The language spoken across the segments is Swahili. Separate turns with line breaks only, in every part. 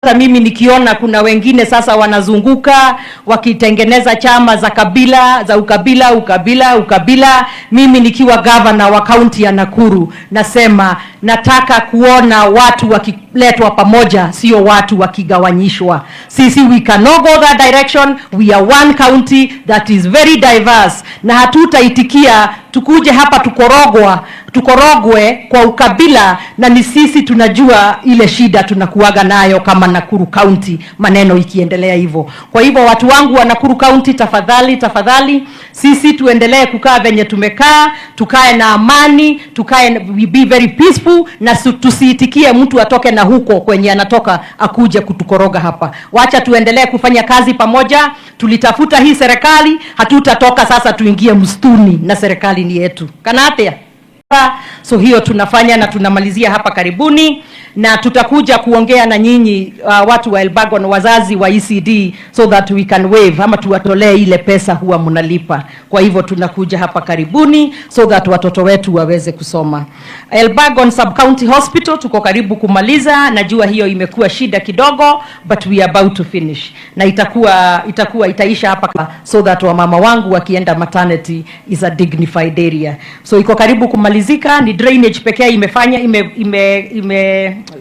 Sasa mimi nikiona kuna wengine sasa wanazunguka wakitengeneza chama za kabila za ukabila, mimi nikiwa governor wa county ya Nakuru nasema nataka kuona watu wakiletwa pamoja, sio watu wakigawanyishwa. Sisi we cannot go that direction. We are one county that is very diverse, na hatutaitikia tukuje hapa tukorogwe kwa ukabila, na ni sisi tunajua ile shida tunakuaga nayo kama Nakuru County maneno ikiendelea hivyo. Kwa hivyo watu wangu wa Nakuru County, tafadhali sisi tuendelee kukaa venye tumekaa, tukae na amani, we be very peaceful, na tusiitikie mtu atoke na huko kwenye anatoka akuje kutukoroga hapa. Wacha tuendelee kufanya kazi pamoja. Tulitafuta hii serikali, hatutatoka sasa tuingie msituni, na serikali ni yetu. Kanatea. So hiyo tunafanya na tunamalizia hapa karibuni, na tutakuja kuongea na nyinyi watu wa Elbagon, wazazi wa ECD, so that we can waive ama tuwatolee ile pesa huwa mnalipa. Kwa hivyo tunakuja hapa karibuni so that watoto wetu waweze kusoma. Elbagon Sub County Hospital tuko karibu kumaliza, najua hiyo imekuwa shida kidogo, but we are about to finish. Na itaisha hapa so that wamama wangu wakienda maternity is a dignified area. So iko karibu kumalizika, ni drainage pekee imefanya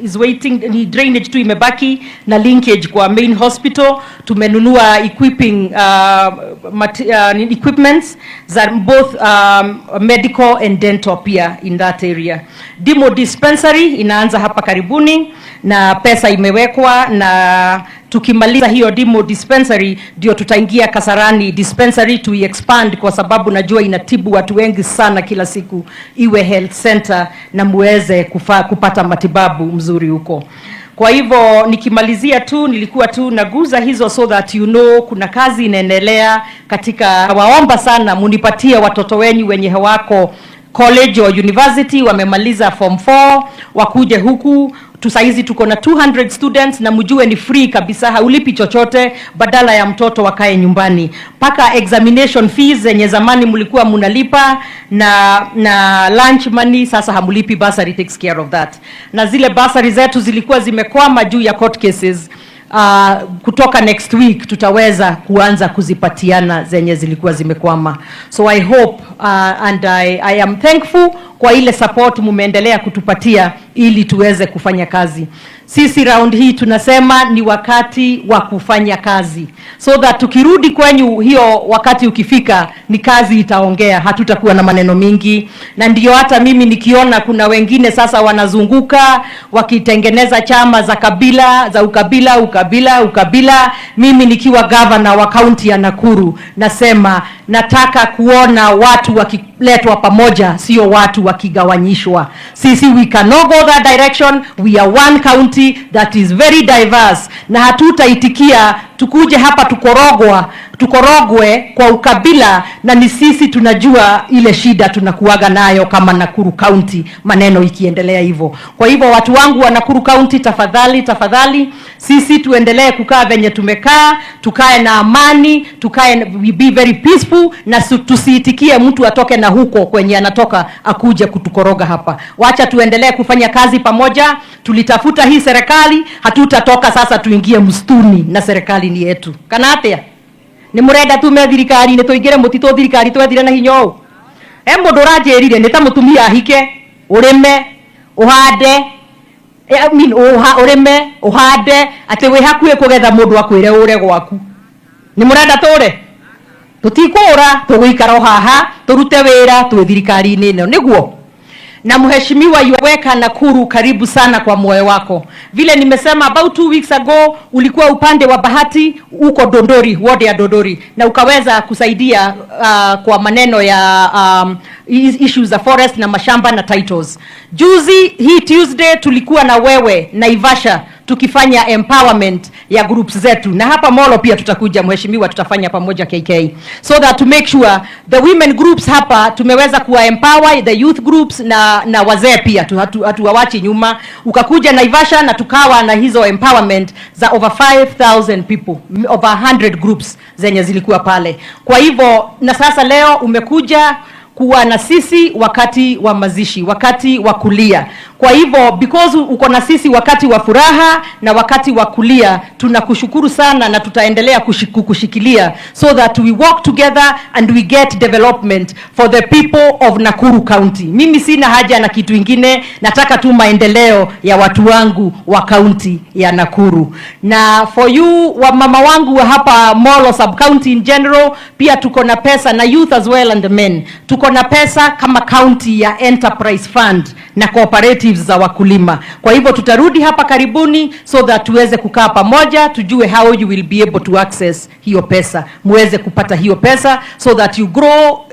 is waiting, ni drainage tu imebaki na linkage kwa main hospital. Tumenunua equipments za both medical and dental pia in that area. Demo dispensary inaanza hapa karibuni na pesa imewekwa, na tukimaliza hiyo demo dispensary ndio tutaingia Kasarani dispensary to expand, kwa sababu najua inatibu watu wengi sana kila siku, iwe health center na muweze kupata matibabu mzuri huko. Kwa hivyo nikimalizia tu, nilikuwa tu naguza hizo so that you know kuna kazi inaendelea katika. Waomba sana munipatie watoto wenyu wenye hawako college or university, wamemaliza form 4 wakuje huku. Tusaizi tuko na 200 students, na mjue ni free kabisa, haulipi chochote, badala ya mtoto wakae nyumbani. Paka examination fees zenye zamani mlikuwa mnalipa na lunch money, sasa hamulipi. Bursary takes care of that. Na zile bursary zetu zilikuwa zimekwama juu ya court cases, kutoka next week tutaweza kuanza kuzipatiana zenye zilikuwa zimekwama. So I hope and I am thankful kwa ile support mumeendelea kutupatia ili tuweze kufanya kazi. Sisi round hii tunasema ni wakati wa kufanya kazi, so that tukirudi kwenyu hiyo wakati ukifika, ni kazi itaongea, hatutakuwa na maneno mingi. Na ndio hata mimi nikiona kuna wengine sasa wanazunguka wakitengeneza chama za kabila za ukabila, mimi nikiwa governor wa county ya Nakuru nasema nataka kuona watu wakiletwa pamoja, sio watu wakigawanyishwa. Sisi we cannot go that direction. We are one county that is very diverse, na hatutaitikia tukuje hapa tukorogwe kwa ukabila, na ni sisi tunajua ile shida tunakuaga nayo kama Nakuru County maneno ikiendelea hivyo. Kwa hivyo watu wangu wa Nakuru County, tafadhali sisi tuendelee kukaa venye tumekaa, tukae na amani, we be very peaceful, na tusiitikie mtu atoke na huko kwenye anatoka akuje kutukoroga hapa. Wacha tuendelee kufanya kazi pamoja. Tulitafuta hii serikali, hatutatoka sasa tuingie msituni, na serikali ni yetu. Kanatea ni murenda tume thirikari ni tuingire mutito thirikari twethire na hinyo mundu rajerire ni ta mutumia ahike urime uhande urime uhande ati wi hakuhe kugetha mundu akwire ure gwaku. Ni murenda tore tutikura tuguikara haha turute wira twi thirikari ino niguo. Na mheshimiwa yuweka Nakuru karibu sana kwa moyo wako. Vile nimesema about 2 weeks ago ulikuwa upande wa Bahati uko Dondori, ward ya Dondori, na ukaweza kusaidia kwa maneno ya issues za forest na mashamba na titles. Juzi hii Tuesday tulikuwa na wewe Naivasha tukifanya empowerment ya groups zetu, na hapa Molo pia tutakuja mheshimiwa, tutafanya pamoja KK, so that to make sure the women groups hapa tumeweza kuwa empower the youth groups na wazee pia hatuwawachi nyuma. Ukakuja Naivasha na tukawa na hizo empowerment za over 5,000 people, over 100 groups zenye zilikuwa pale. Kwa hivyo na sasa leo umekuja kuwa na sisi wakati wa mazishi, wakati wa kulia. Kwa hivyo because uko na sisi wakati wa furaha na wakati wa kulia, tunakushukuru sana na tutaendelea kukushikilia so that we work together and we get development for the people of Nakuru County. Mimi sina haja na kitu ingine, nataka tu maendeleo ya watu wangu wa county ya Nakuru. Na for you wa mama wangu wa hapa Molo sub county in general, pia tuko na pesa na youth as well and the men. Tuko na pesa kama county ya enterprise fund na cooperatives za wakulima. Kwa hivyo tutarudi hapa karibuni so that tuweze kukaa pamoja, tujue how you will be able to access hiyo pesa. Muweze kupata hiyo pesa so that you grow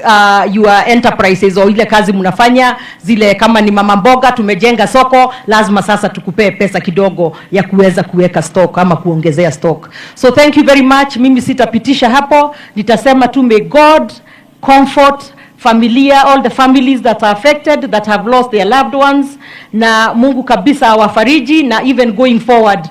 your enterprises o ile kazi mnafanya zile. Kama ni mama mboga, tumejenga soko, lazima sasa tukupee pesa kidogo ya kuweza kuweka stock ama kuongezea stock. So thank you very much. Mimi sitapitisha hapo, nitasema tu may God comfort all the families that are affected, that have lost their loved ones, na Mungu kabisa awafariji, na even going forward